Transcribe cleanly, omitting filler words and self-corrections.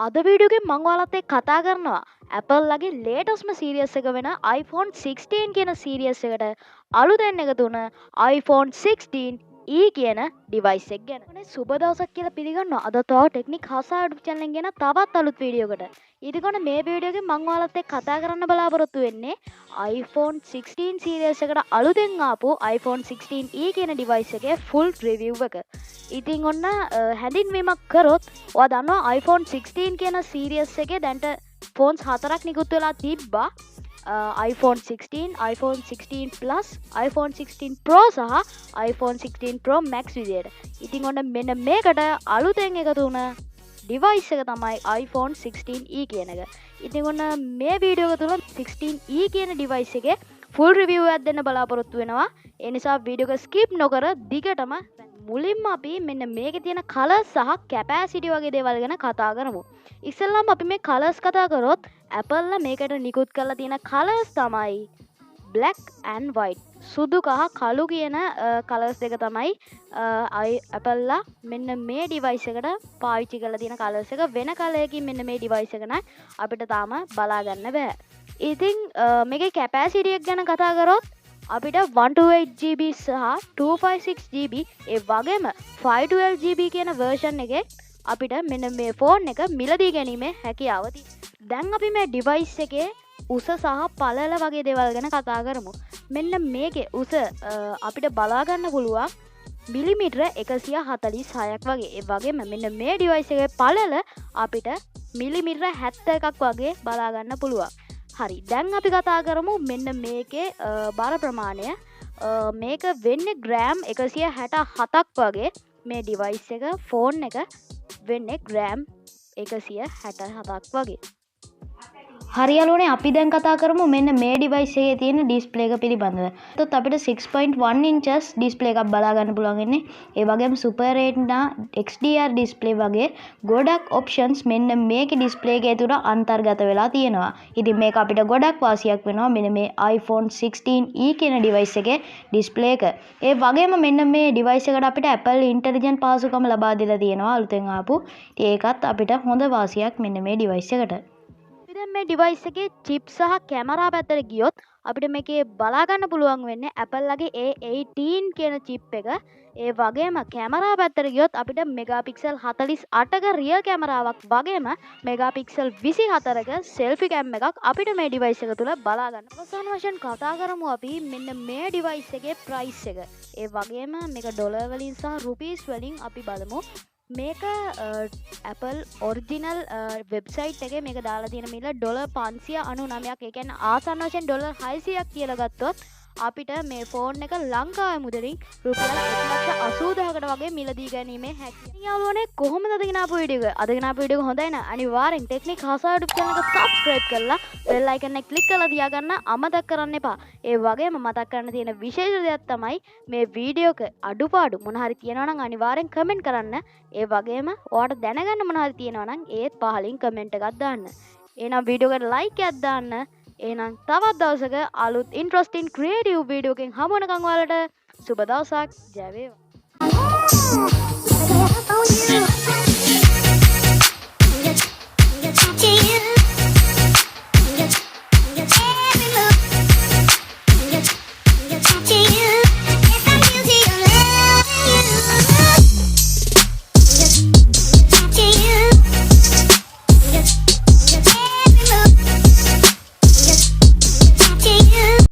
අද වීඩියෝ එකෙන් මම ඔයාලත් එක්ක කතා කරනවා Apple ලගේ latestම series එක වෙන iPhone 16 කියන series එකට අලුතෙන් එකතු වුණ iPhone 16e කියන device එක ගැන. අනේ සුබ දවසක් කියලා පිළිගන්නවා. අද තව ටෙක්නික් හසා YouTube channel එකෙන් ගෙන තවත් අලුත් වීඩියෝ එකකට. ඉතින් මේ වීඩියෝ එකෙන් මම ඔයාලත් එක්ක කතා කරන්න බලාපොරොත්තු වෙන්නේ iPhone 16 series එකට අලුතෙන් ආපු iPhone 16e කියන device එකේ full review එක. ඉතින් ඔන්න හැඳින්වීමක් කරොත් ඔයා දන්නවා iPhone 16 කියන series එකේ දැන්ට phones 4ක් නිකුත් වෙලා තිබ්බා. iPhone 16, iPhone 16 Plus, iPhone 16 Pro සහ iPhone 16 Pro Max විදියට. ඉතින් ඔන්න මෙන්න මේකට අලුතෙන් එකතු වුණ device එක තමයි iPhone 16e කියන එක. ඉතින් ඔන්න මේ වීඩියෝ එක තුල 16e කියන device එකේ full review එකක් දෙන්න බලාපොරොත්තු වෙනවා. ඒ නිසා වීඩියෝ එක skip නොකර දිගටම මුලින්ම අපි මෙන්න මේකේ තියෙන කලර්ස් සහ කැපැසිටි වගේ දේවල් ගැන කතා කරමු. ඉස්සෙල්ලාම අපි මේ කලර්ස් කතා කරොත් Apple ලා මේකට නිකුත් කරලා තියෙන කලර්ස් තමයි black and white. සුදු කහ කළු කියන කලර්ස් දෙක තමයි Apple ලා මෙන්න මේ device එකට පාවිච්චි කරලා තියෙන කලර්ස් එක. වෙන කලරකින් මෙන්න මේ device එක නම් අපිට තාම බලා ගන්න බෑ. ඉතින් මේකේ කැපැසිටි එක ගැන කතා කරොත් අපිට 128GB සහ 256GB ඒ වගේම 512GB කියන version එකේ අපිට මෙන්න මේ ෆෝන් එක මිලදී ගැනීමේ හැකියාව තියෙනවා. දැන් අපි මේ device එකේ උස සහ පළල වගේ දේවල් ගැන කතා කරමු. මෙන්න මේකේ උස අපිට බලා ගන්න පුළුවන් මිලිමීටර 146ක් වගේ. ඒ වගේම මෙන්න මේ device එකේ පළල අපිට මිලිමීටර 71ක් වගේ බලා ගන්න පුළුවන්. හරි, දැන් අපි කතා කරමු මෙන්න මේකේ බර ප්‍රමාණය. මේක වෙන්නේ ග්‍රෑම් 167ක් වගේ. මේ device එක ෆෝන් එක වෙන්නේ ග්‍රෑම් 167ක් වගේ. හරි යාළුවනේ, අපි දැන් කතා කරමු මෙන්න මේ device එකේ තියෙන display එක පිළිබඳව. එතකොට අපිට 6.1 inches display එකක් බලා ගන්න පුළුවන් වෙන්නේ. ඒ වගේම super retina XDR display වගේ ගොඩක් options මෙන්න මේකේ display එකේ තුර අන්තර්ගත වෙලා තියෙනවා. ඉතින් මේක අපිට ගොඩක් වාසියක් වෙනවා මෙන්න මේ iPhone 16e කියන device එකේ display එක. ඒ වගේම මෙන්න මේ device එකට අපිට Apple intelligent පාසුකම් ලබා දීලා තියෙනවා අලුතෙන් ආපු. ඉතින් ඒකත් අපිට හොඳ වාසියක් මෙන්න මේ device එකට. මේ device එකේ chip සහ කැමරා පැත්තට ගියොත් අපිට මේකේ බලා ගන්න පුළුවන් වෙන්නේ Apple ලගේ A18 කියන chip එක. ඒ වගේම කැමරා පැත්තට ගියොත් අපිට මෙගාපික්සල් 48ක රියල් කැමරාවක් වගේම මෙගාපික්සල් 24ක selfie cam එකක් අපිට මේ device එක තුල බලා ගන්න. අවසාන වශයෙන් කතා කරමු අපි මෙන්න මේ device එකේ price එක. ඒ වගේම මේක ඩොලර් වලින් සහ රුපීස් වලින් අපි බලමු. මේක Apple ඔරිජිනල් වෙබ්සයිට් එකේ මේක දාලා තියෙන මිල $599ක්. ඒ කියන්නේ ආසන්න වශයෙන් $600ක් කියලා ගත්තොත් අපිට මේ ෆෝන් එක ලංකාවේ මුදලින් රුපියල් 1,80,000කට වගේ මිලදී ගැනීමේ හැකියාව. යාළුවනේ, කොහොමද අද ගෙන ආපු වීඩියෝ එක? අද ගෙන ආපු වීඩියෝ එක හොඳයි නම් අනිවාර්යෙන් ටෙක්නික් හසා YouTube channel එක subscribe කරලා bell icon එක click කරලා තියාගන්න අමතක කරන්න එපා. ඒ වගේම මතක් කරන්න තියෙන විශේෂ දෙයක් තමයි මේ වීඩියෝ එක අඩුපාඩු මොන හරි තියෙනවා නම් අනිවාර්යෙන් comment කරන්න. ඒ වගේම ඔයාලට දැනගන්න මොන හරි තියෙනවා නම් ඒත් පහලින් comment එකක් දාන්න. එහෙනම් වීඩියෝ එකට like එකක් දාන්න. එහෙනම් තවත් දවසක අලුත් interesting creative video එකකින් හමු වෙනකන් ඔයාලට සුබ දවසක්. ජය වේවා.